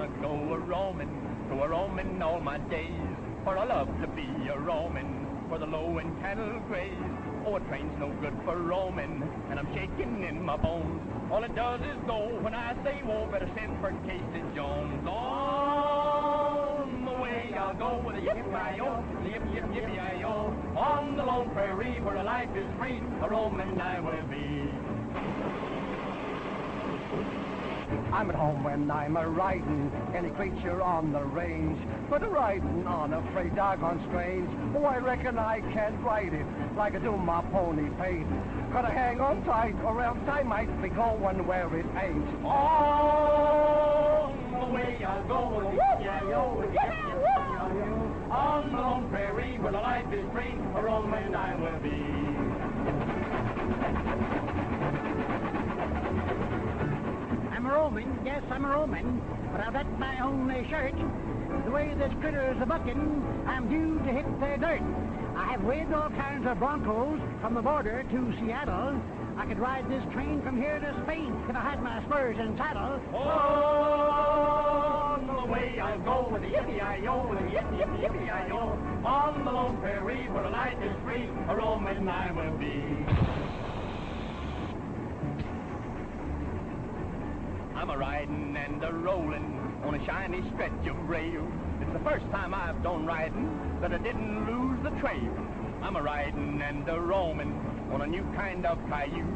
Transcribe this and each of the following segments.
wanna go a roaming all my days. For I love to be a roaming, for the low and cattle graze. Oh, a train's no good for roaming, and I'm shaking in my bones. All it does is go when I say, whoa, better send for Casey Jones. On the way I'll go with a yippee-yi-yo, yip, yip, yippee-yi-yo. On the lone prairie where life is free, a roaming I will be. I'm at home when I'm a-riding, any creature on the range. But a-riding on a freight doggone strange. Oh, I reckon I can't ride it like I do my pony paint. Gotta hang on tight, or else I might be going where it ain't. On the way I'll go with a yippee-yi-yo, yippee-yi-yo. On the lone prairie where the life is free, a roaming I will be. I'm a roaming, yes, I'm a roaming, but I'll bet my only shirt. The way this critter's a-bucking, I'm due to hit the dirt. I have weighed all kinds of broncos from the border to Seattle. I could ride this train from here to Spain if I had my spurs and saddle. On the way I'll go with a yippee-yi-yo, with a yip, yip, yippee-yi-yo. On the lone prairie where the life is free, a roaming I will be. I'm a-riding and a-rolling on a shiny stretch of rail. It's the first time I've done riding that I didn't lose the trail. I'm a-riding and a-roaming on a new kind of cayuse,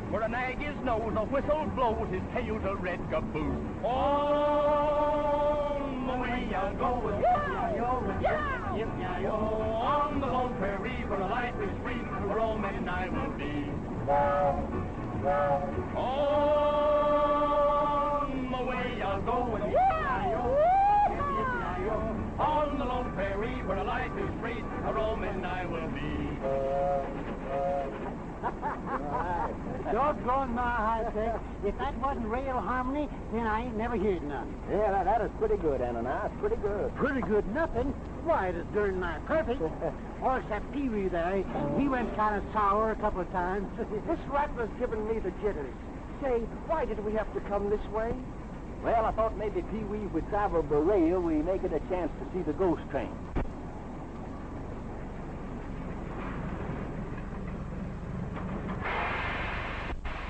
where a nag his nose, a whistle blows, his tail's a red caboose. On the way I'll go with yippee-yi-yo, yippee-yi-yo. On the lone prairie where the life is free, a roaming I will be. On the way I'll go with yippee-yi-yo, yippee-yi-yo. On the lone prairie where the life is free, a roaming I will be. Doggone my high tech. If that wasn't real harmony, then I ain't never heard none. Yeah, that is pretty good, Ananias. Pretty good. Pretty good nothing. Why, it is darn nigh perfect. All except Pee-wee there. He went kind of sour a couple of times. This rattler's giving me the jitters. Say, why did we have to come this way? Well, I thought maybe Pee-wee would travel the rail. We may get a chance to see the ghost train.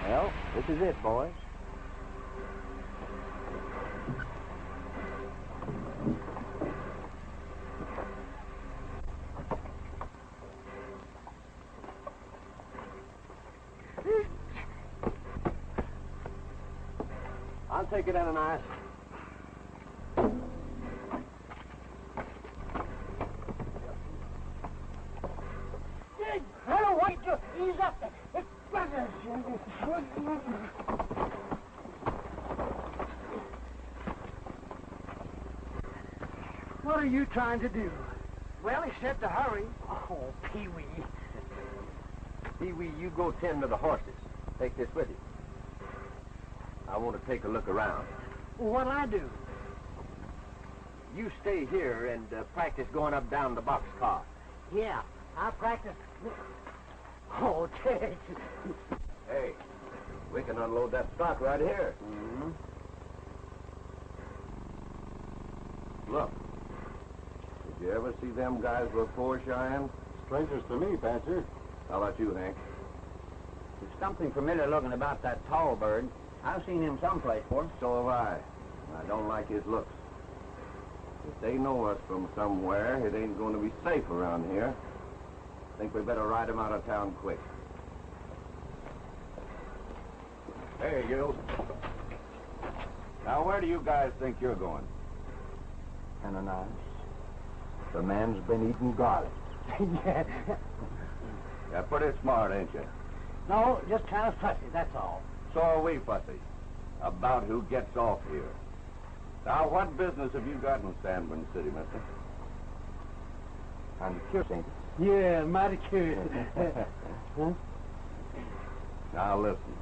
Well, this is it, boys. I'll take it, Ananias. I don't want to ease up. What are you trying to do? Well, he said to hurry. Oh, Pee-wee. Pee-wee, you go tend to the horses. Take this with you. I want to take a look around. What'll I do? You stay here and practice going up down the boxcar. Yeah, I'll practice. Oh, Ted. Hey, we can unload that stock right here. Mm-hmm. Look, did you ever see them guys before, Cheyenne? Strangers to me, Pancher. How about you, Hank? There's something familiar looking about that tall bird. I've seen him someplace before. So have I. I don't like his looks. If they know us from somewhere, it ain't going to be safe around here. I think we better ride him out of town quick. Hey, you. Now, where do you guys think you're going? Ananias, the man's been eating garlic. Yeah. You're pretty smart, ain't you? No, just kind of fussy, that's all. So are we, fussy, about who gets off here. Now, what business have you got in Sanborn City, mister? I'm curious, ain't it? Yeah, mighty curious. Huh? Now, listen.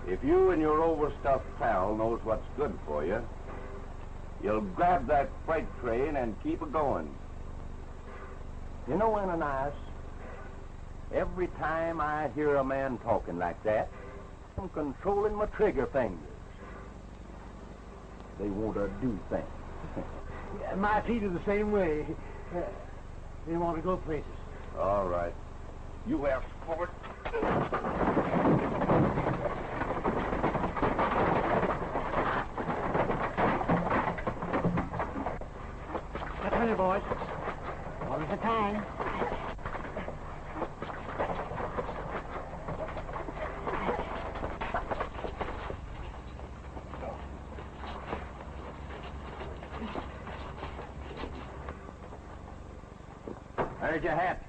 If you and your overstuffed pal knows what's good for you, you'll grab that freight train and keep it going. You know, Ananias, every time I hear a man talking like that, I'm controlling my trigger fingers. they want to do things. Yeah, my feet are the same way. They want to go places. All right. You ask for it. That's funny, boys. All at a time. There's your hat.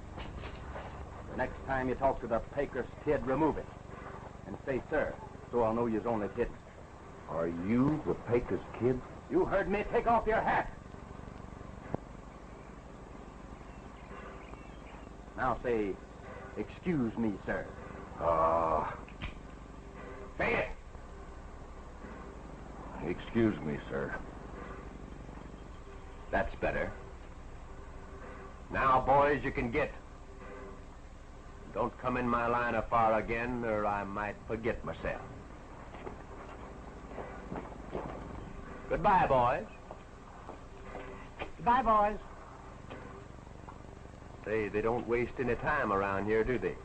The next time you talk to the Pecos kid, remove it. And say, sir, so I'll know you's only kidding. Are you the Pecos kid? You heard me. Take off your hat. Now say, excuse me, sir. Say it. Excuse me, sir. That's better. Now, boys, you can get. Don't come in my line of fire again, or I might forget myself. Goodbye, boys. Goodbye, boys. Say, they don't waste any time around here, do they?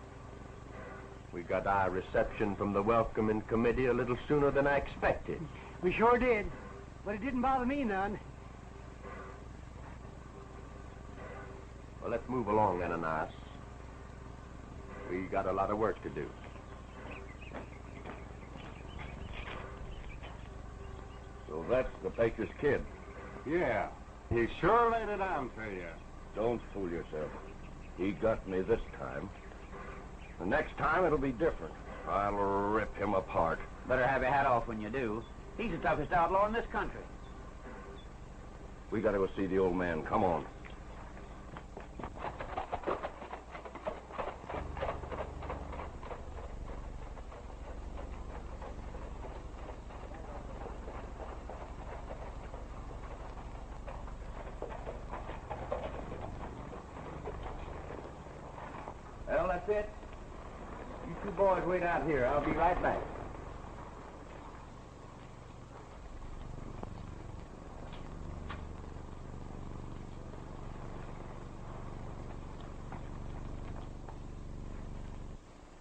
We got our reception from the welcoming committee a little sooner than I expected. We sure did. But it didn't bother me none. Well, let's move along, Ananias. We got a lot of work to do. So that's the Pecos kid. Yeah, he sure laid it on to you. Don't fool yourself. He got me this time. The next time it'll be different. I'll rip him apart. Better have your hat off when you do. He's the toughest outlaw in this country. We gotta go see the old man. Come on. Well, that's it. You two boys wait out here. I'll be right back.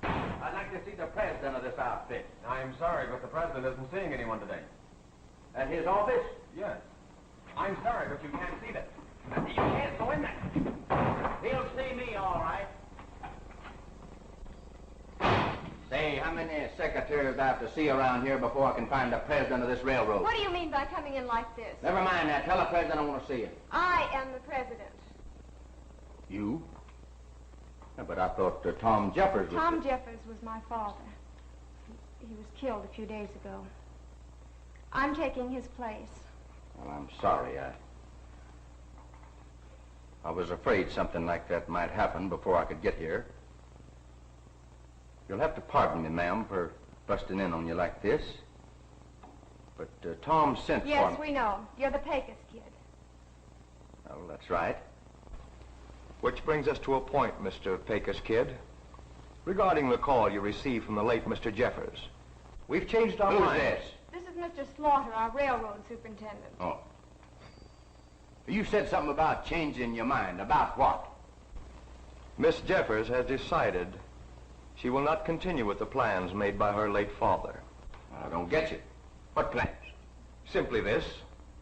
I'd like to see the president of this outfit. I'm sorry, but the president isn't seeing anyone today. At his office? Yes. I'm sorry, but you can't see them. You can't go in there. He'll see me, all right. Say, how many secretaries do I have to see around here before I can find the president of this railroad? What do you mean by coming in like this? Never mind that. Tell the president I want to see you. I am the president. You? Yeah, but I thought Tom Jeffers was... Tom Jeffers was my father. He was killed a few days ago. I'm taking his place. Well, I'm sorry. I was afraid something like that might happen before I could get here. You'll have to pardon me, ma'am, for busting in on you like this. But Tom sent for me. Yes, we know. You're the Pecos kid. Well, that's right. Which brings us to a point, Mr. Pecos Kid. Regarding the call you received from the late Mr. Jeffers. We've changed our Who's minds. this? This is Mr. Slaughter, our railroad superintendent. Oh. You said something about changing your mind. About what? Miss Jeffers has decided she will not continue with the plans made by her late father. I don't get you. What plans? Simply this.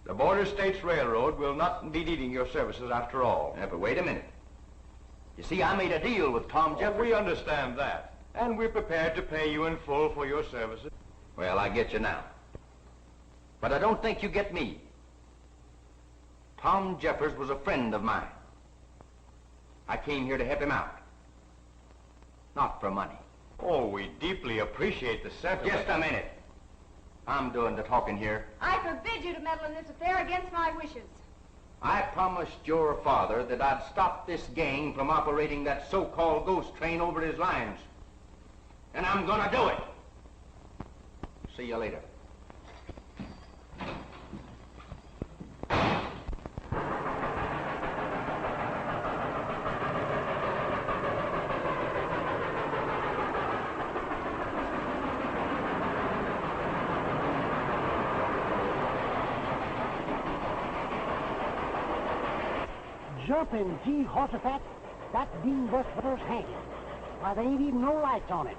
The Border States Railroad will not be needing your services after all. Yeah, but wait a minute. You see, I made a deal with Tom Jeffers. We understand that. And we're prepared to pay you in full for your services. Well, I get you now. But I don't think you get me. Tom Jeffers was a friend of mine. I came here to help him out. Not for money. Oh, we deeply appreciate the sentiment. Just a minute. I'm doing the talking here. I forbid you to meddle in this affair against my wishes. I promised your father that I'd stop this gang from operating that so-called ghost train over his lines. And I'm gonna do it. See you later. Jumping Jehoshaphat, that Dean Westbutter's hand. Why, there ain't even no lights on it.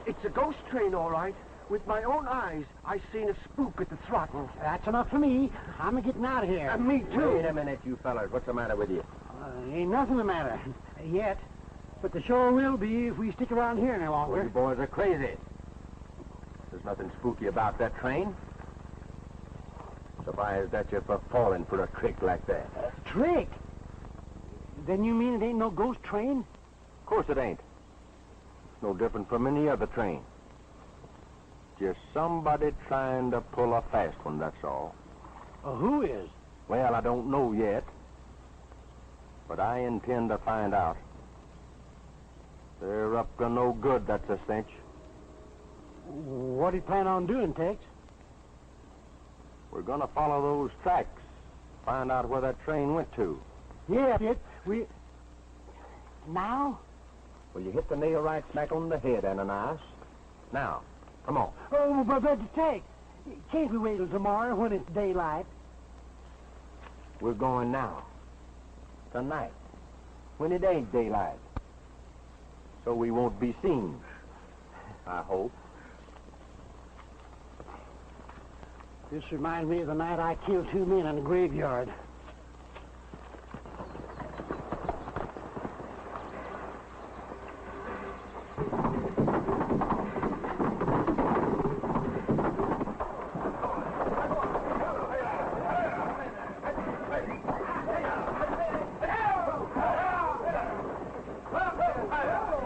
It's a ghost train, all right. With my own eyes, I seen a spook at the throttle. That's enough for me. I'm getting out of here. Me too. Wait a minute, you fellers. What's the matter with you? Ain't nothing the matter. Yet. But there sure will be if we stick around here any longer. Well, you boys are crazy. There's nothing spooky about that train. Surprised at you for falling for a trick like that. Trick? Then you mean it ain't no ghost train? Of course it ain't. It's no different from any other train. Just somebody trying to pull a fast one, that's all. Who is? Well, I don't know yet. But I intend to find out. They're up to no good, that's a cinch. What do you plan on doing, Tex? We're gonna follow those tracks. Find out where that train went to. Yeah, we... Now? Well, you hit the nail right smack on the head, Ananias. Now, come on. Oh, but Tex, can't we wait till tomorrow when it's daylight? We're going now. Tonight. When it ain't daylight. So we won't be seen. I hope. This reminds me of the night I killed 2 men in the graveyard.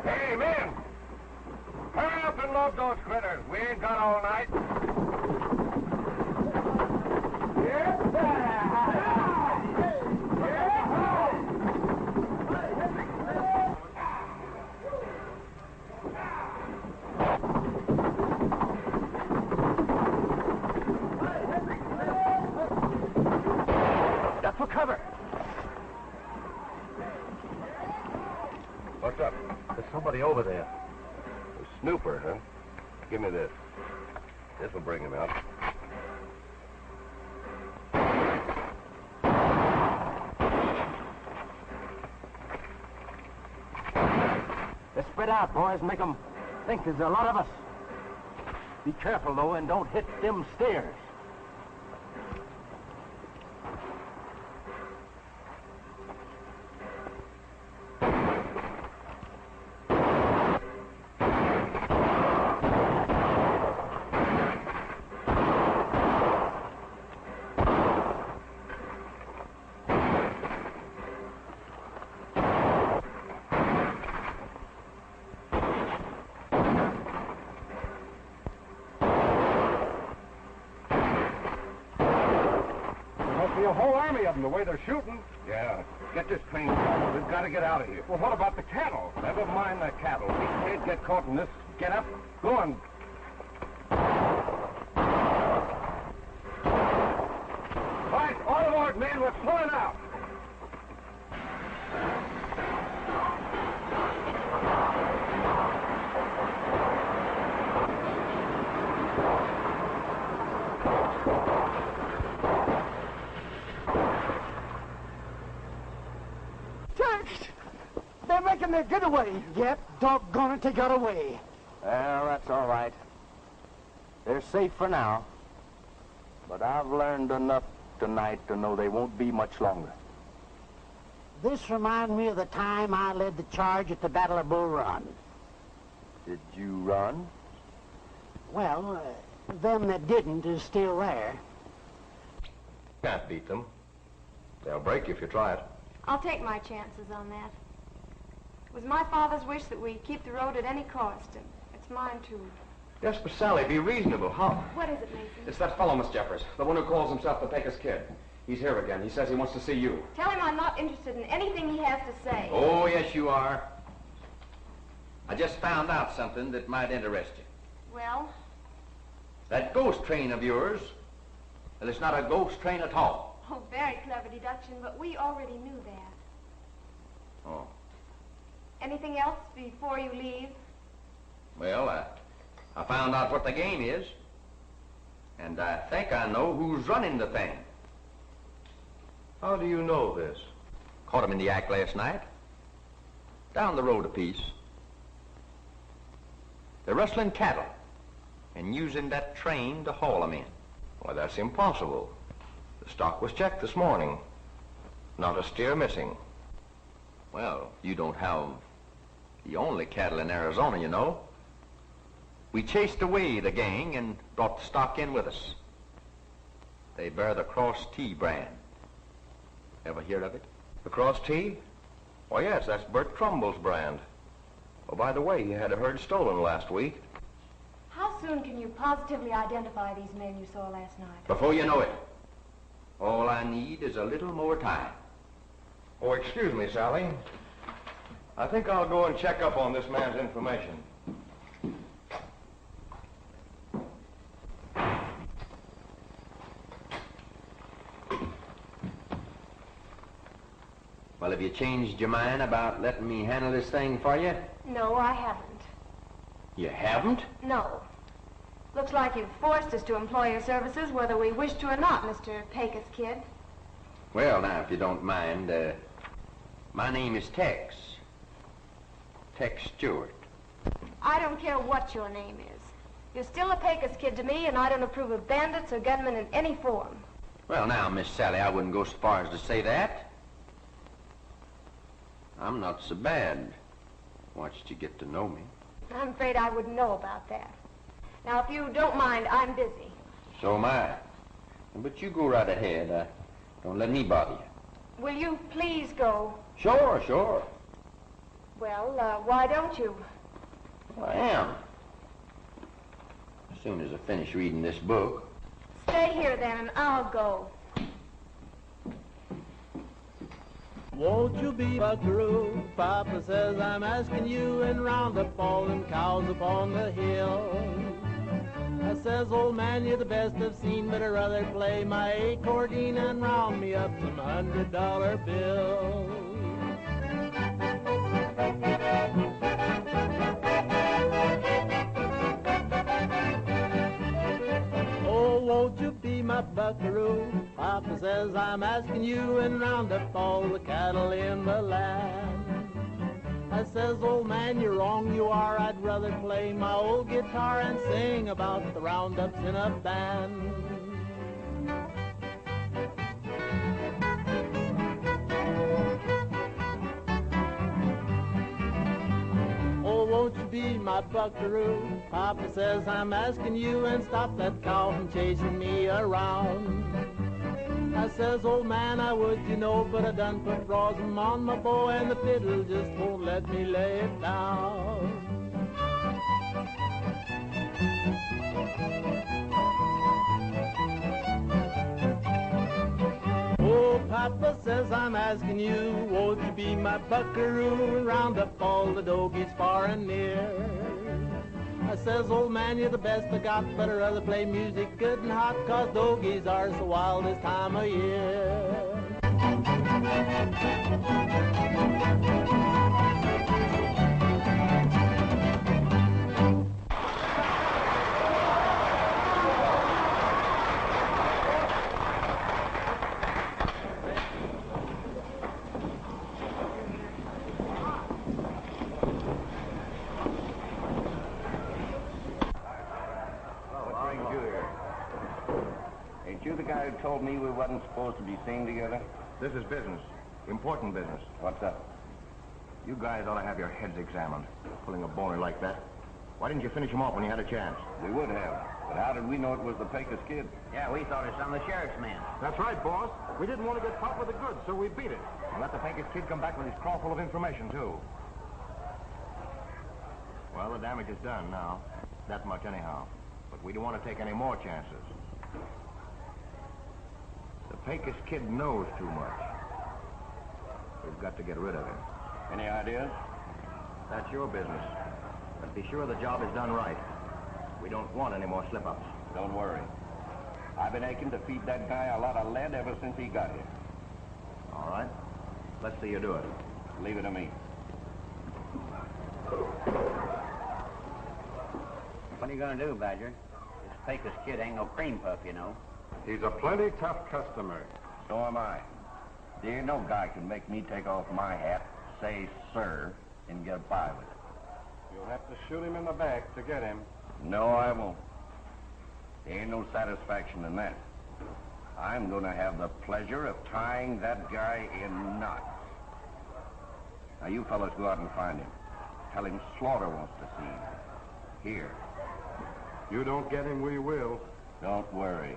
Hey, men! Hurry up and load those critters. We ain't got all night. Duck for cover. What's up? There's somebody over there. A snooper, huh? Give me this. This will bring him out. Let's spread out, boys. Make them think there's a lot of us. Be careful, though, and don't hit them stairs. Must be a whole army of them, the way they're shooting. Yeah. Get this train started. We've got to get out of here. Well, what about the cattle? Never mind the cattle. We can't get caught in this. Get up. Go on. Right, all aboard, men. We're pulling out. They're making their getaway. Yep, doggone it, they got away. Well, that's all right. They're safe for now. But I've learned enough tonight to know they won't be much longer. This reminds me of the time I led the charge at the Battle of Bull Run. Did you run? Well, them that didn't is still there. Can't beat them. They'll break you if you try it. I'll take my chances on that. It was my father's wish that we keep the road at any cost, and it's mine too. Yes, but Sally, be reasonable. How? What is it, Mason? It's that fellow, Miss Jeffers, the one who calls himself the Pecos Kid. He's here again. He says he wants to see you. Tell him I'm not interested in anything he has to say. Oh, yes, you are. I just found out something that might interest you. Well? That ghost train of yours, well, it's not a ghost train at all. Oh, very clever deduction, but we already knew that. Oh. Anything else before you leave? Well, I found out what the game is. And I think I know who's running the thing. How do you know this? Caught 'em in the act last night. Down the road a piece. They're rustling cattle and using that train to haul 'em in. Why, that's impossible. The stock was checked this morning. Not a steer missing. Well, you don't have the only cattle in Arizona, you know. We chased away the gang and brought the stock in with us. They bear the Cross T brand. Ever heard of it? The Cross T? Why, yes, that's Bert Trumbull's brand. Oh, by the way, he had a herd stolen last week. How soon can you positively identify these men you saw last night? Before you know it. All I need is a little more time. Oh, excuse me, Sally. I think I'll go and check up on this man's information. Well, have you changed your mind about letting me handle this thing for you? No, I haven't. You haven't? No. Looks like you've forced us to employ your services whether we wish to or not, Mr. Pecos Kid. Well, now, if you don't mind, my name is Tex. Tex Stewart. I don't care what your name is. You're still a Pecos Kid to me, and I don't approve of bandits or gunmen in any form. Well, now, Miss Sally, I wouldn't go so far as to say that. I'm not so bad. Watched you get to know me. I'm afraid I wouldn't know about that. Now, if you don't mind, I'm busy. So am I. But you go right ahead. Don't let me bother you. Will you please go? Sure, sure. Well, why don't you? Well, I am. As soon as I finish reading this book. Stay here then, and I'll go. Won't you be buckaroo? Papa says I'm asking you, and round up fallen cows upon the hill. I says, old man, you're the best I've seen, but I'd rather play my accordion and round me up some $100 bills. Oh, won't you be my buckaroo? Papa says I'm asking you, and round up all the cattle in the land. I says, old man, you're wrong, you are. I'd rather play my old guitar and sing about the roundups in a band. Oh, won't you be my buckaroo? Papa says I'm asking you, and stop that cow from chasing me around. I says, old man, I would, you know, but I done put rosin on my bow, and the fiddle just won't let me lay it down. Oh, Papa says I'm asking you, won't you be my buckaroo? Round up all the dogies far and near. I says, old man, you're the best I got, but I'd rather play music good and hot, 'cause dogies are so wild this time of year. guy who told me we wasn't supposed to be seen together? This is business. Important business. What's up? You guys ought to have your heads examined. Pulling a boner like that. Why didn't you finish him off when you had a chance? We would have. But how did we know it was the Pecos Kid? Yeah, we thought it was some of the sheriff's men. That's right, boss. We didn't want to get caught with the goods, so we beat it. And let the Pecos Kid come back with his craw full of information, too. Well, the damage is done now. That much anyhow. But we don't want to take any more chances. The Pecos Kid knows too much. We've got to get rid of him. Any ideas? That's your business. But be sure the job is done right. We don't want any more slip-ups. Don't worry. I've been aching to feed that guy a lot of lead ever since he got here. All right. Let's see you do it. Leave it to me. What are you going to do, Badger? This Pecos Kid ain't no cream puff, you know. He's a plenty tough customer. So am I. There ain't no guy can make me take off my hat, say sir, and get by with it. You'll have to shoot him in the back to get him. No, I won't. There ain't no satisfaction in that. I'm going to have the pleasure of tying that guy in knots. Now, you fellas go out and find him. Tell him Slaughter wants to see him. Here. You don't get him, we will. Don't worry.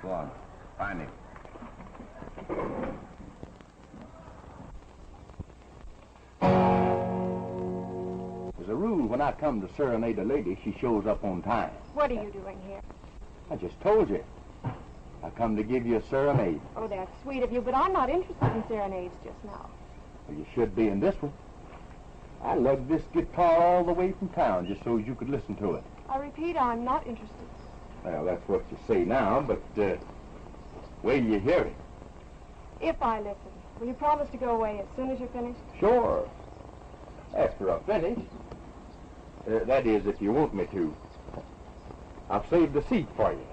Go on. Find him. As a rule, when I come to serenade a lady, she shows up on time. What are you doing here? I just told you. I come to give you a serenade. Oh, that's sweet of you, but I'm not interested in serenades just now. Well, you should be in this one. I lugged this guitar all the way from town just so you could listen to it. I repeat, I'm not interested. Well, that's what you say now, but wait till you hear it. If I listen, will you promise to go away as soon as you're finished? Sure. After I finish. That is, if you want me to. I've saved a seat for you.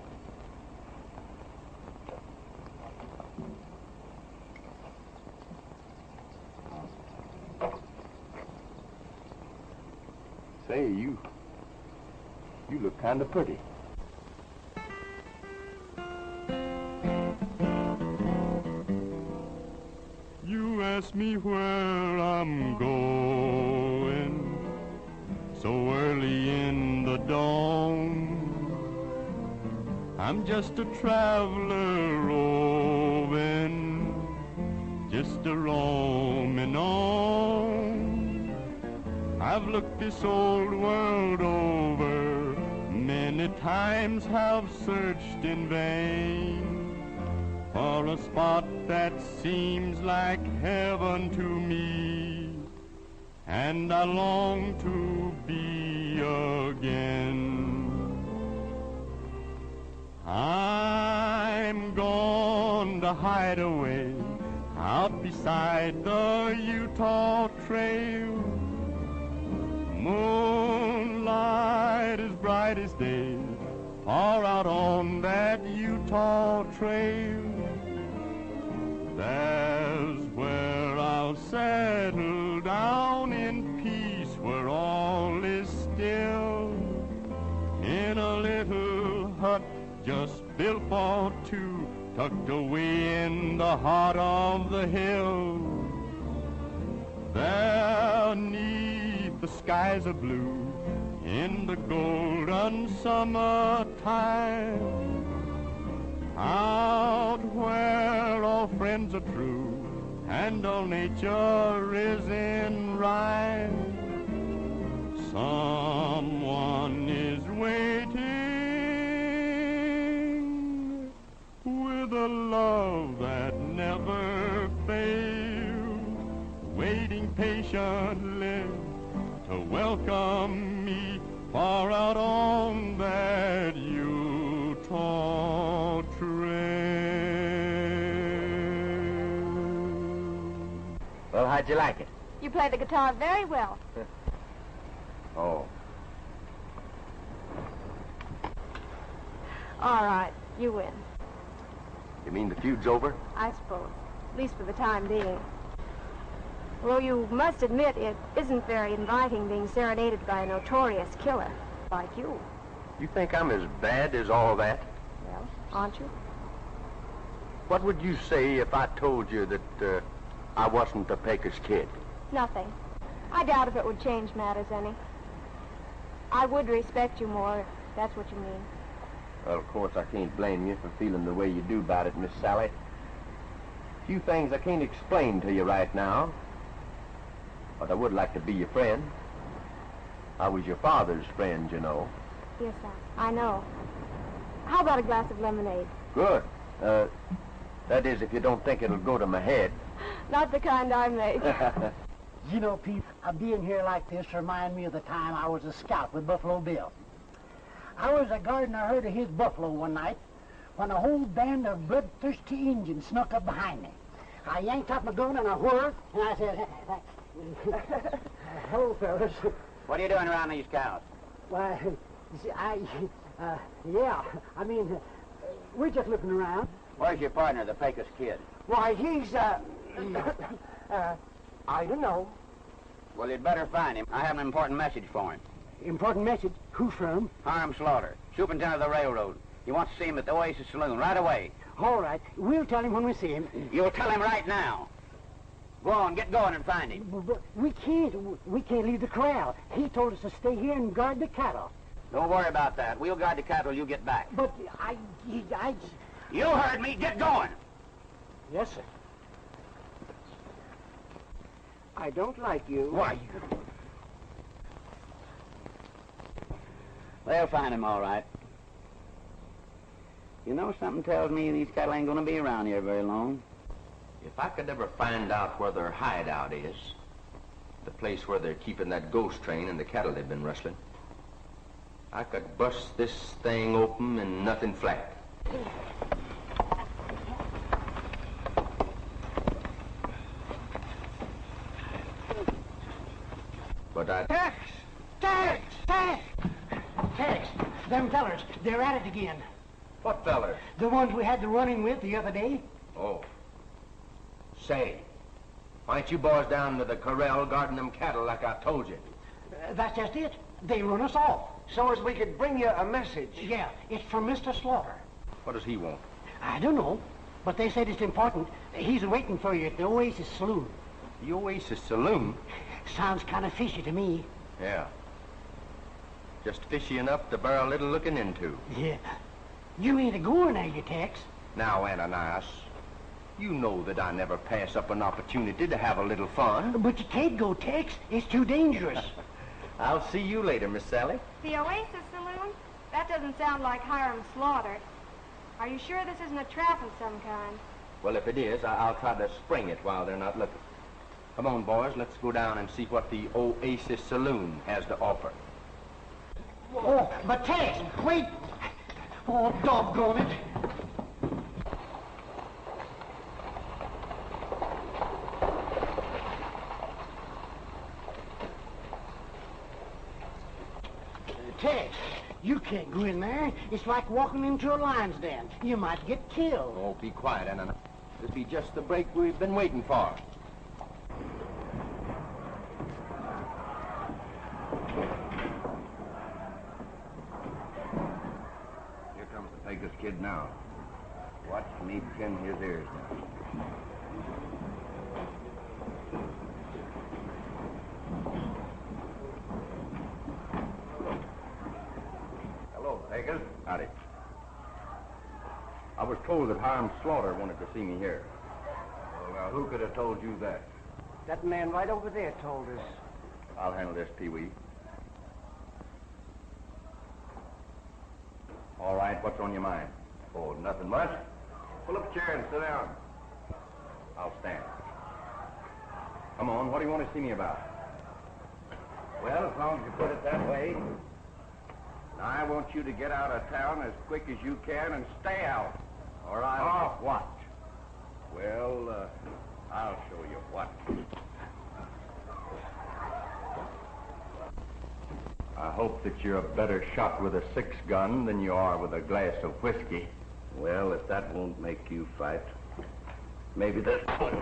Say, you look kind of pretty. You ask me where I'm going so early in the dawn. I'm just a traveler roving, just a roaming on. I've looked this old world over, many times have searched in vain for a spot that seems like heaven to me, and I long to be again. I'm going to hide away out beside the Utah Trail. Moonlight as bright as day, far out on that Utah Trail. There's where I'll settle down in peace, where all is still, in a little hut just built for two, tucked away in the heart of the hill. There 'neath the skies of blue, in the golden summertime, out where all friends are true and all nature is in rhyme, someone is waiting with a love that never fails, waiting patiently to welcome me far out on that Utah Trail. Well, how'd you like it? You play the guitar very well. Oh. All right, you win. You mean the feud's over? I suppose, at least for the time being. Well, you must admit it isn't very inviting being serenaded by a notorious killer like you. You think I'm as bad as all that? Well, aren't you? What would you say if I told you that I wasn't the Pecos Kid? Nothing. I doubt if it would change matters any. I would respect you more, if that's what you mean. Well, of course, I can't blame you for feeling the way you do about it, Miss Sally. Few things I can't explain to you right now, but I would like to be your friend. I was your father's friend, you know. Yes, I know. How about a glass of lemonade? Good. That is, if you don't think it'll go to my head. Not the kind I make. You know, Pete, being here like this remind me of the time I was a scout with Buffalo Bill. I was guarding a herd of his buffalo one night when a whole band of bloodthirsty Indians snuck up behind me. I yanked up my gun and I whirled, and I said, hello, fellas. What are you doing around these cows? Why, we're just looking around. Where's your partner, the Pecos Kid? Why, he's, I don't know. Well, you'd better find him. I have an important message for him. Important message? Who from? Hiram Slaughter, superintendent of the railroad. He wants to see him at the Oasis Saloon right away. All right. We'll tell him when we see him. You'll tell him right now. Go on, get going and find him. But we can't. We can't leave the corral. He told us to stay here and guard the cattle. Don't worry about that. We'll guard the cattle till you get back. But You heard me. Get going. Yes, sir. I don't like you. Why? They'll find him all right. You know, something tells me these cattle ain't gonna be around here very long. If I could ever find out where their hideout is, the place where they're keeping that ghost train and the cattle they've been rustling, I could bust this thing open and nothing flat. But I... Tex! Tex! Tex! Tex! Them fellers, they're at it again. What fellers? The ones we had the running with the other day. Oh. Say, why ain't you boys down to the corral guarding them cattle like I told you? That's just it. They run us off. So as we could bring you a message. Yeah, it's from Mr. Slaughter. What does he want? I don't know, but they said it's important. He's waiting for you at the Oasis Saloon. The Oasis Saloon? Sounds kind of fishy to me. Yeah. Just fishy enough to bear a little looking into. Yeah. You ain't a-going, are you, Tex? Now, Ananias, you know that I never pass up an opportunity to have a little fun. But you can't go, Tex. It's too dangerous. I'll see you later, Miss Sally. The Oasis Saloon? That doesn't sound like Hiram Slaughter. Are you sure this isn't a trap of some kind? Well, if it is, I'll try to spring it while they're not looking. Come on, boys, let's go down and see what the Oasis Saloon has to offer. Oh, but Tex, wait. Oh, doggone it. Tex, you can't go in there. It's like walking into a lion's den. You might get killed. Oh, be quiet, Ananias. This'll be just the break we've been waiting for. Here comes the Pecos Kid now. Watch me pin his ears down. Hello, Pecos. Howdy. I was told that Hiram Slaughter wanted to see me here. Well, now, who could have told you that? That man right over there told us. I'll handle this, Pee-wee. All right, what's on your mind? Oh, nothing much. Pull up a chair and sit down. I'll stand. Come on, what do you want to see me about? Well, as long as you put it that way, I want you to get out of town as quick as you can and stay out. Or I'll... Oh, what? Well, I'll show you what. I hope that you're a better shot with a 6-gun than you are with a glass of whiskey. Well, if that won't make you fight, maybe this one.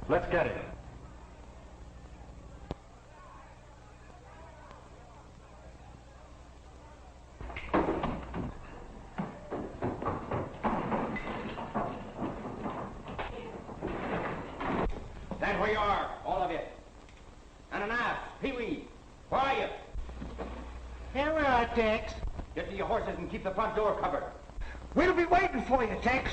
Let's get it. Stand where you are, all of you. Ananias, Pee-wee, where are you? Here we are, Tex. Get to your horses and keep the front door covered. We'll be waiting for you, Tex.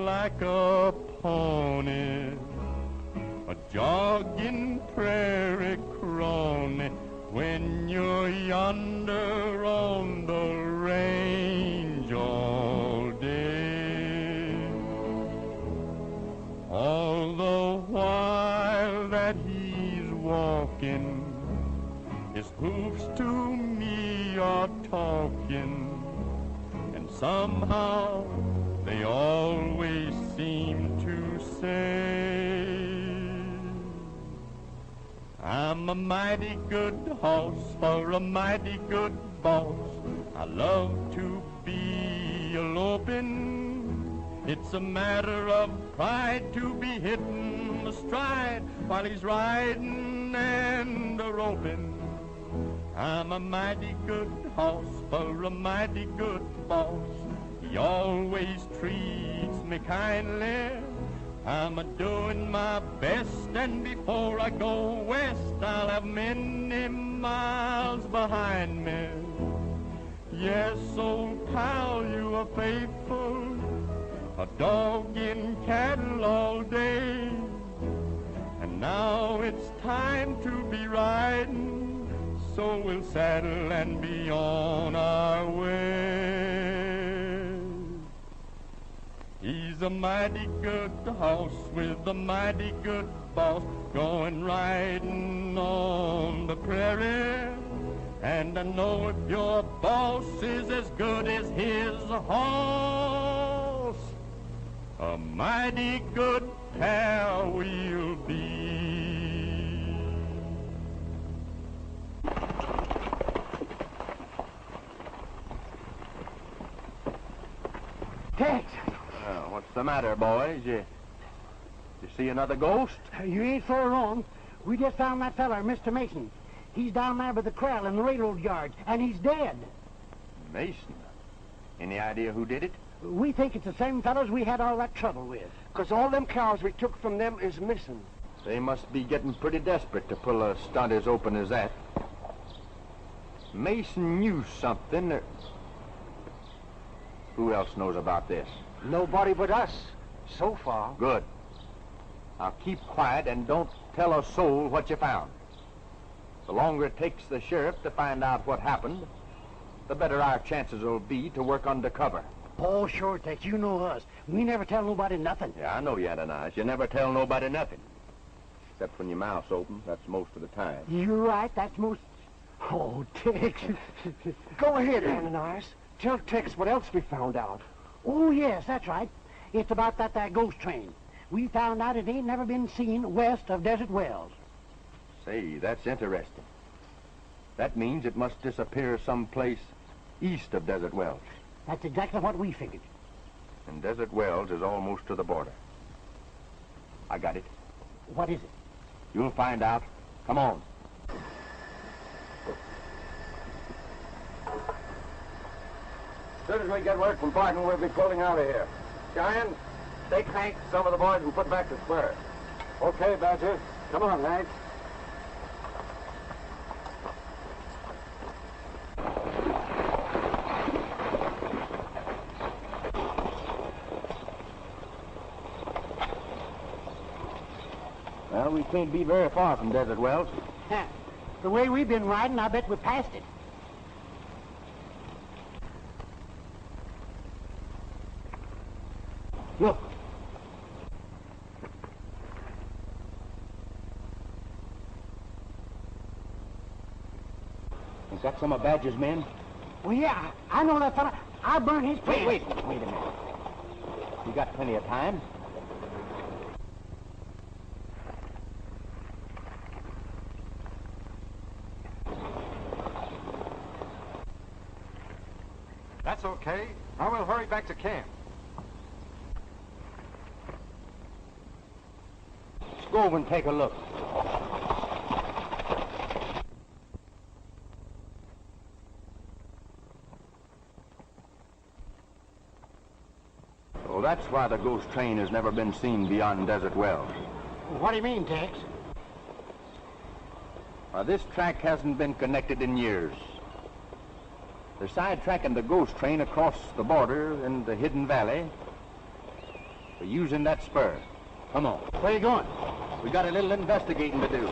Like a pony, a jogging prairie crony, when you're yonder on the range all day. All the while that he's walking, his hoofs to me are talking, and somehow they always seem to say, I'm a mighty good horse for a mighty good boss. I love to be eloping. It's a matter of pride to be hitting the stride while he's riding and a-roping. I'm a mighty good horse for a mighty good boss. He always treats me kindly. I'm a-doing my best, and before I go west, I'll have many miles behind me. Yes, old pal, you are faithful, a dog in cattle all day. And now it's time to be riding, so we'll saddle and be on our way. He's a mighty good horse with a mighty good boss, going riding on the prairie. And I know if your boss is as good as his horse, a mighty good pair we'll be. Tex! What's the matter, boys? You see another ghost? You ain't so wrong. We just found that feller, Mr. Mason. He's down there by the corral in the railroad yard, and he's dead. Mason? Any idea who did it? We think it's the same fellows we had all that trouble with. 'Cause all them cows we took from them is missing. They must be getting pretty desperate to pull a stunt as open as that. Mason knew something. Who else knows about this? Nobody but us, so far. Good. Now keep quiet and don't tell a soul what you found. The longer it takes the sheriff to find out what happened, the better our chances will be to work undercover. Oh, sure, Tex. You know us. We never tell nobody nothing. Yeah, I know you, Ananias. You never tell nobody nothing. Except when your mouth's open. That's most of the time. You're right. That's most... Oh, Tex. Go ahead, Ananias. Tell Tex what else we found out. Oh, yes, that's right. It's about that there ghost train. We found out it ain't never been seen west of Desert Wells. Say, that's interesting. That means it must disappear someplace east of Desert Wells. That's exactly what we figured. And Desert Wells is almost to the border. I got it. What is it? You'll find out. Come on. As soon as we get word from Barton, we'll be pulling out of here. Cheyenne, take Hank, some of the boys, and put back the spurs. Okay, Badger. Come on, Hank. Well, we can't be very far from Desert Wells. The way we've been riding, I bet we passed it. Look. Is that some of Badger's men? Well, yeah, I know that fella. I'll burn his pants. Wait a minute. You got plenty of time. That's okay. I will hurry back to camp. Let's go over and take a look. Well, that's why the ghost train has never been seen beyond Desert Wells. What do you mean, Tex? This track hasn't been connected in years. They're sidetracking the ghost train across the border in the Hidden Valley. We're using that spur. Come on. Where you going? We got a little investigating to do.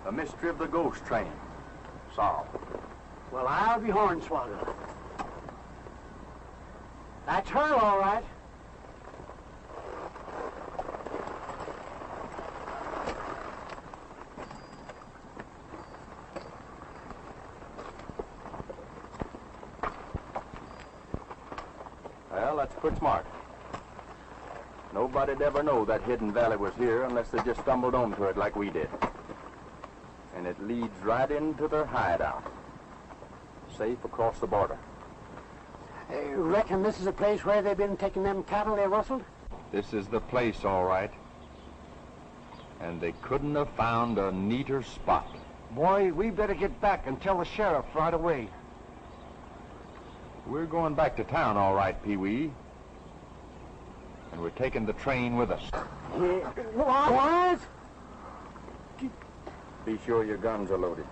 The mystery of the ghost train. Solved. Well, I'll be Hornswoggle. That's her, all right. Well, that's pretty smart. Nobody'd ever know that Hidden Valley was here unless they just stumbled onto it like we did. And it leads right into their hideout. Safe across the border. Reckon this is a place where they've been taking them cattle they rustled? This is the place, all right. And they couldn't have found a neater spot. Boy, we better get back and tell the sheriff right away. We're going back to town, all right, Pee-wee. And we're taking the train with us. What? Be sure your guns are loaded.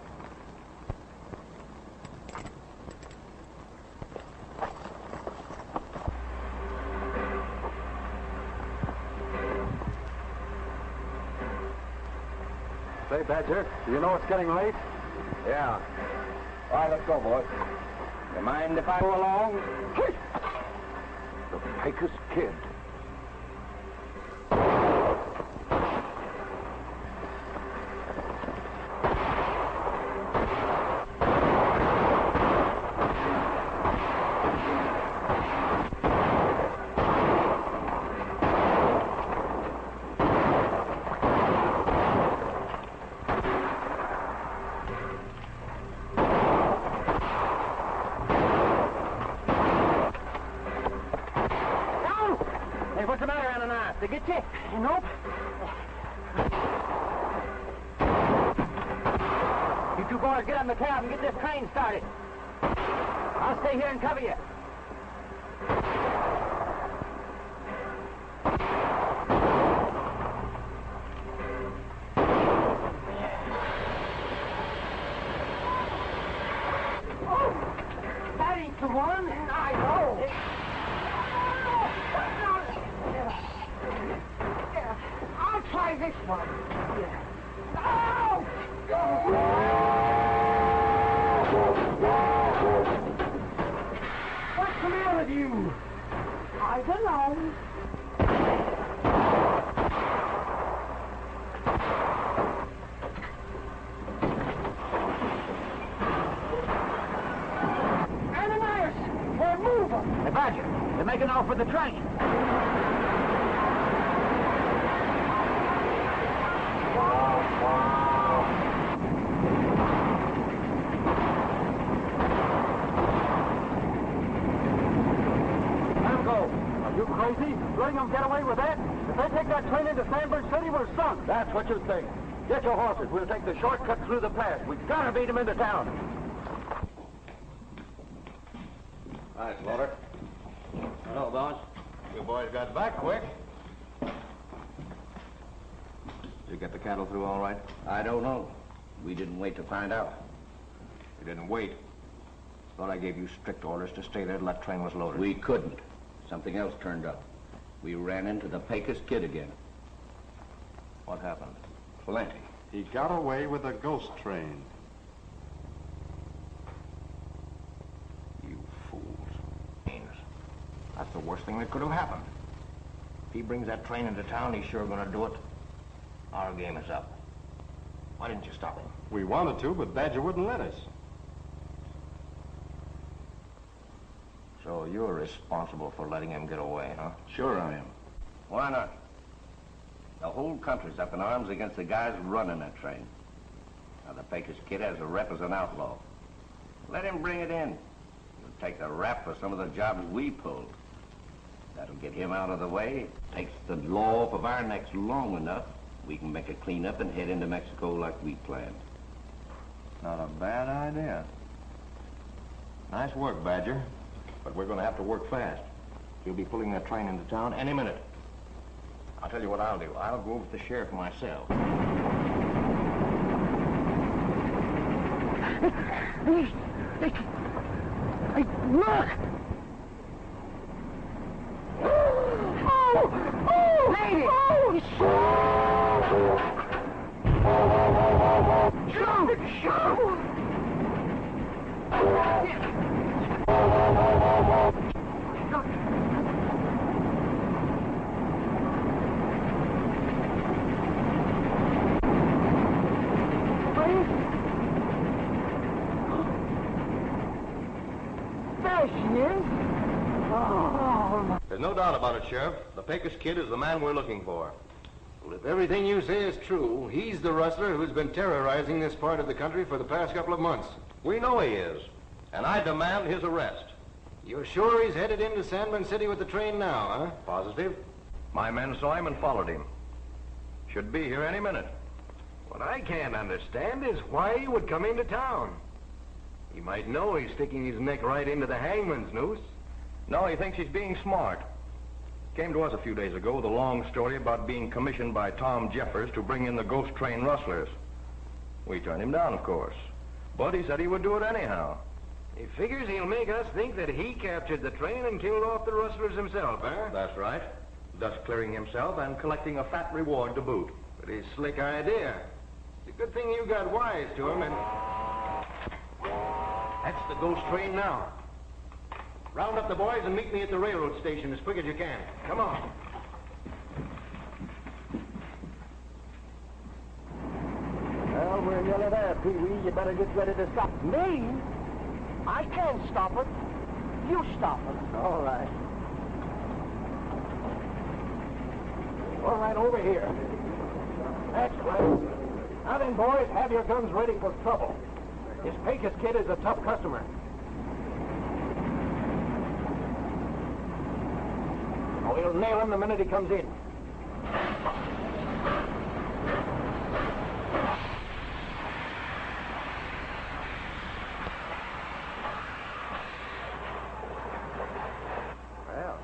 Say, Badger, do you know it's getting late? Yeah. All right, let's go, boys. You mind if I go along? The Pecos Kid. What's the matter, Ananias? They get you? Nope. You two boys get on the cab and get this train started. I'll stay here and cover you. Oh, that ain't the one. I know. I'll try this one. Oh! What's the matter with you? I don't know. Ananias, we're moving. Hey, Badger, they're making off with the train. Crazy? Letting them get away with that? If they take that train into Sandburg City, we're sunk. That's what you think. Get your horses. We'll take the shortcut through the pass. We've got to beat them into town. Hi, Slaughter. Hello, boss. You boys got back quick. You get the cattle through all right? I don't know. We didn't wait to find out. You didn't wait. Thought I gave you strict orders to stay there till that train was loaded. We couldn't. Something else turned up. We ran into the Pecos Kid again. What happened? Plenty. He got away with a ghost train. That's the worst thing that could have happened. If he brings that train into town, he's sure gonna do it. Our game is up. Why didn't you stop him? We wanted to, but Badger wouldn't let us. So you're responsible for letting him get away, huh? Sure I am. Why not? The whole country's up in arms against the guys running that train. Now, the Pecos Kid has a rep as an outlaw. Let him bring it in. He'll take the rap for some of the jobs we pulled. That'll get him out of the way. Takes the law off of our necks long enough. We can make a cleanup and head into Mexico like we planned. Not a bad idea. Nice work, Badger. But we're going to have to work fast. He'll be pulling that train into town any minute. I'll tell you what I'll do. I'll go over to the sheriff myself. Hey, look! Oh! Lady! Shoot! There's no doubt about it, Sheriff. The Pecos Kid is the man we're looking for. Well, if everything you say is true, he's the rustler who's been terrorizing this part of the country for the past couple of months. We know he is, and I demand his arrest. You're sure he's headed into Sandman City with the train now, huh? Positive. My men saw him and followed him. Should be here any minute. What I can't understand is why he would come into town. He might know he's sticking his neck right into the hangman's noose. No, he thinks he's being smart. Came to us a few days ago with a long story about being commissioned by Tom Jeffers to bring in the ghost train rustlers. We turned him down, of course. But he said he would do it anyhow. He figures he'll make us think that he captured the train and killed off the rustlers himself, huh? That's right. Thus clearing himself and collecting a fat reward to boot. Pretty slick idea. It's a good thing you got wise to him and... That's the ghost train now. Round up the boys and meet me at the railroad station as quick as you can. Come on. Well, we're nearly there, Pee-wee. You better get ready to stop. Me? I can't stop it. You stop it. All right. All right, over here. That's right. Now then, boys, have your guns ready for trouble. This Pecos Kid is a tough customer. Oh, we'll nail him the minute he comes in. Well,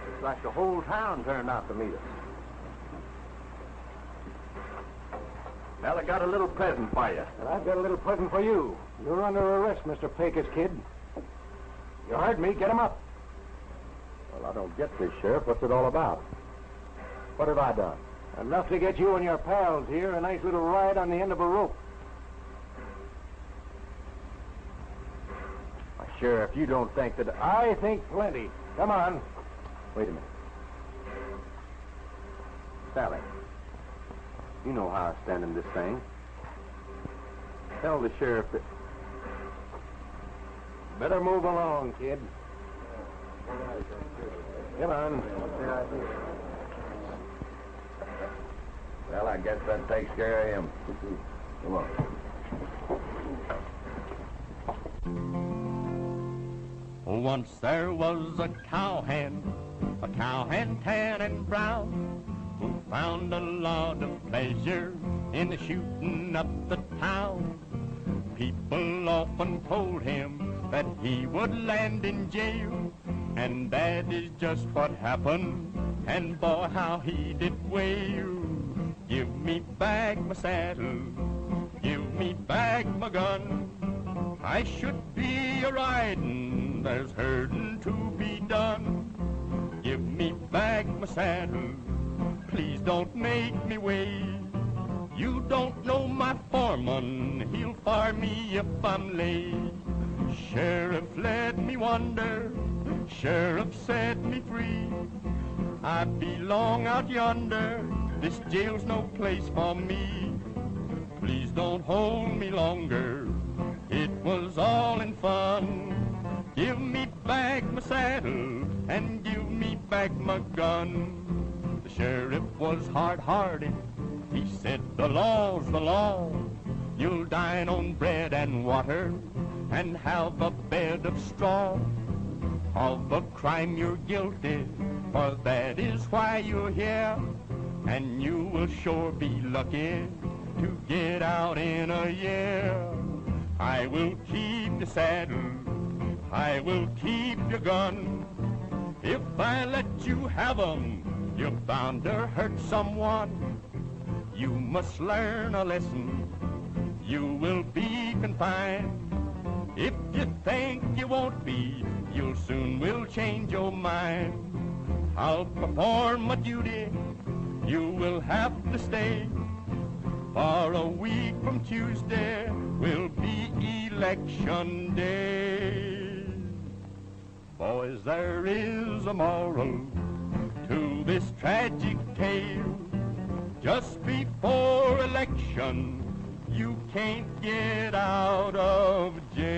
looks like the whole town turned out to meet us. Well, I got a little present for you. And I've got a little present for you. You're under arrest, Mr. Pecos Kid. You heard me. Get him up. Well, I don't get this, Sheriff. What's it all about? What have I done? Enough to get you and your pals here a nice little ride on the end of a rope. Sheriff, you don't think that... I think plenty. Come on. Wait a minute. Sally, you know how I stand in this thing. Tell the sheriff that... Better move along, kid. Come on. Well, I guess that takes care of him. Come on. Once there was a cowhand tan and brown, who found a lot of pleasure in the shooting up the town. People often told him that he would land in jail, and that is just what happened, and boy, how he did wail. Give me back my saddle, give me back my gun. I should be a-riding, there's herding to be done. Give me back my saddle, please don't make me wait. You don't know my foreman, he'll fire me if I'm late. Sheriff, let me wander. Sheriff, set me free. I belong out yonder. This jail's no place for me. Please don't hold me longer. It was all in fun. Give me back my saddle and give me back my gun. The sheriff was hard-hearted. He said, the law's the law. You'll dine on bread and water and have a bed of straw. Of a crime you're guilty, for that is why you're here. And you will sure be lucky to get out in a year. I will keep the saddle, I will keep your gun. If I let you have 'em, you're bound to hurt someone. You must learn a lesson, you will be confined. If you think you won't be, you soon will change your mind. I'll perform my duty, you will have to stay. For a week from Tuesday will be election day. Boys, there is a moral to this tragic tale. Just before election, you can't get out of jail.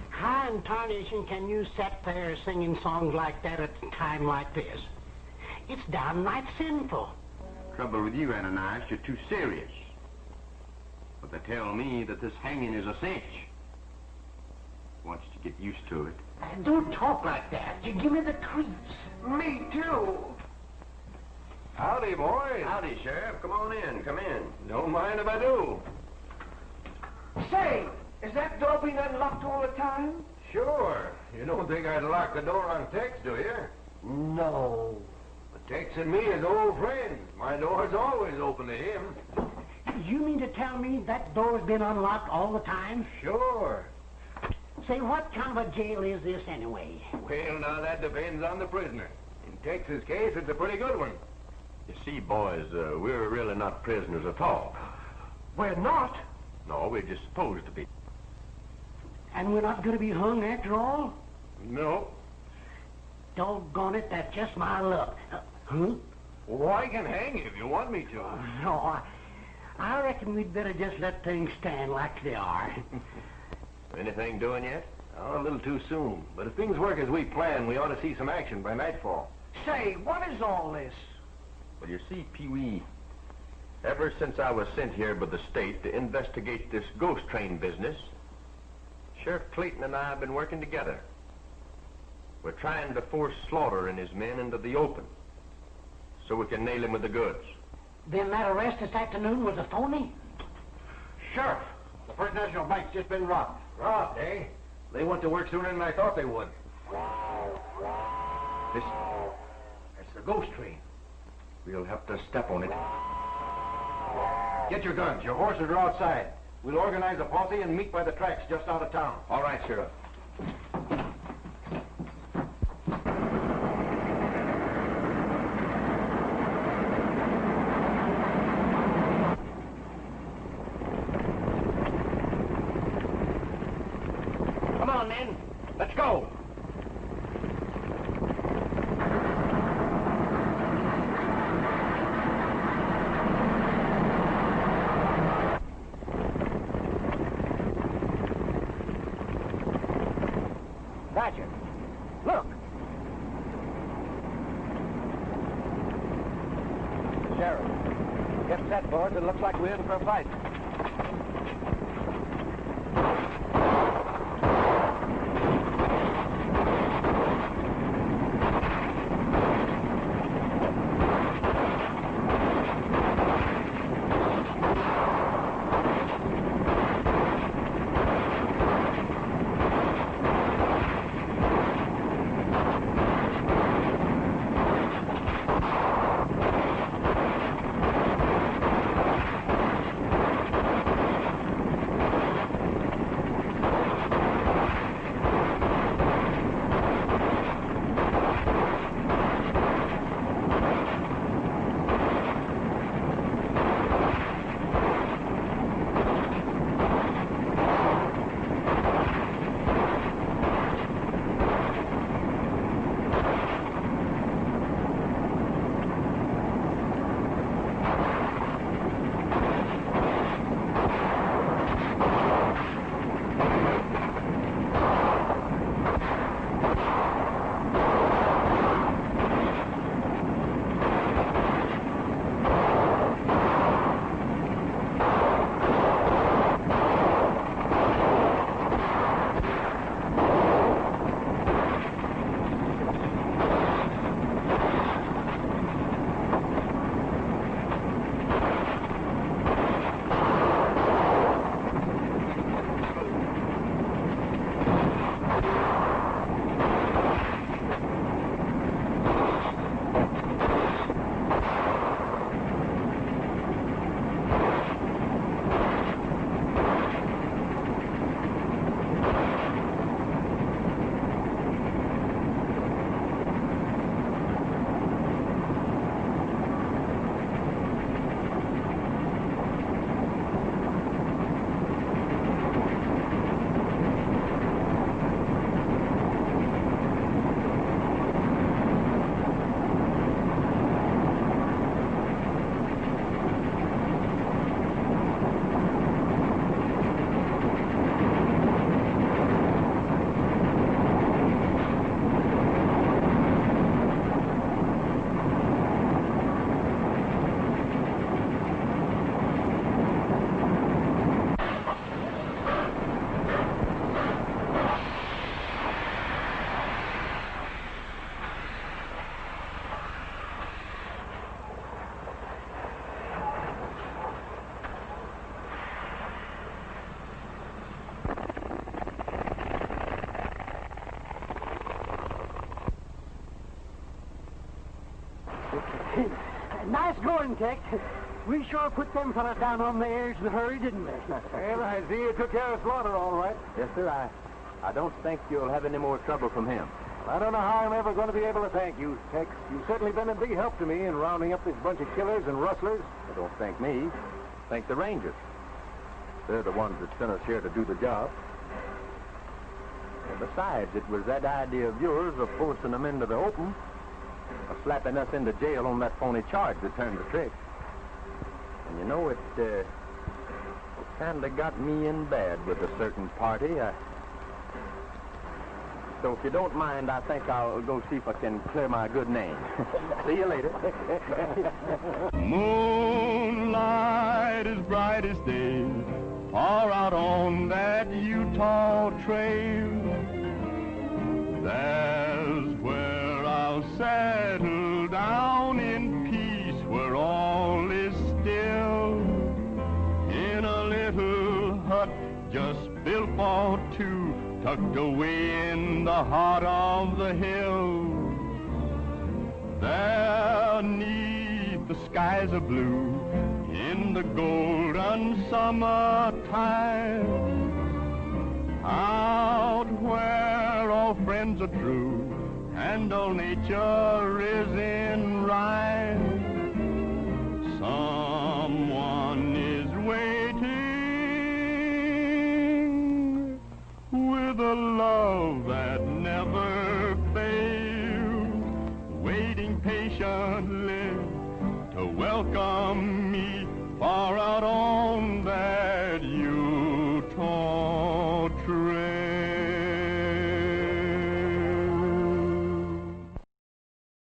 How in tarnation can you sit there singing songs like that at a time like this? It's downright sinful. Trouble with you, Ananias, you're too serious. But they tell me that this hanging is a cinch. Wants to get used to it. Don't talk like that. You give me the creeps. Me too. Howdy, boys. Howdy, Sheriff. Come on in. Come in. Don't mind if I do. Say, is that door being unlocked all the time? Sure. You don't think I'd lock the door on Tex, do you? No. But Tex and me is old friends. My door's always open to him. You mean to tell me that door's been unlocked all the time? Sure. Say, what kind of a jail is this anyway? Well, now that depends on the prisoner. In Tex's case, it's a pretty good one. You see, boys, we're really not prisoners at all. We're not. No, we're just supposed to be. And we're not going to be hung after all? No. Doggone it, that's just my luck. Huh? Well, I can hang you if you want me to. No, I reckon we'd better just let things stand like they are. Anything doing yet? Oh, a little too soon. But if things work as we plan, we ought to see some action by nightfall. Say, what is all this? Well, you see, Pee-wee, ever since I was sent here by the state to investigate this ghost train business, Sheriff Clayton and I have been working together. We're trying to force Slaughter and his men into the open so we can nail him with the goods. Then that arrest this afternoon was a phony? Sheriff, the First National Bank's just been robbed. Robbed, eh? They went to work sooner than I thought they would. That's the ghost train. We'll have to step on it. Get your guns. Your horses are outside. We'll organize a posse and meet by the tracks just out of town. All right, Sheriff. Come on, men. Let's go. Roger. Look. Sheriff, get set, boys. It looks like we're in for a fight. Nice going, Tex. We sure put them fellas down on the airs in a hurry, didn't we? Well, I see you took care of Slaughter all right. Yes, sir. I don't think you'll have any more trouble from him. I don't know how I'm ever going to be able to thank you, Tex. You've certainly been a big help to me in rounding up this bunch of killers and rustlers. Well, don't thank me. Thank the Rangers. They're the ones that sent us here to do the job. And besides, it was that idea of yours of forcing them into the open, of slapping us into jail on that phony charge that turned the trick. And you know, it kind of got me in bad with a certain party. So if you don't mind, I think I'll go see if I can clear my good name. See you later. Moonlight as bright as day, far out on that Utah trail. There's where I'll settle down in peace, where all is still, in a little hut just built for two, tucked away in the heart of the hill. There 'neath the skies of blue, in the golden summertime, out where all friends are true and all nature is in rhyme, someone is waiting with a love that never fails, waiting patiently to welcome me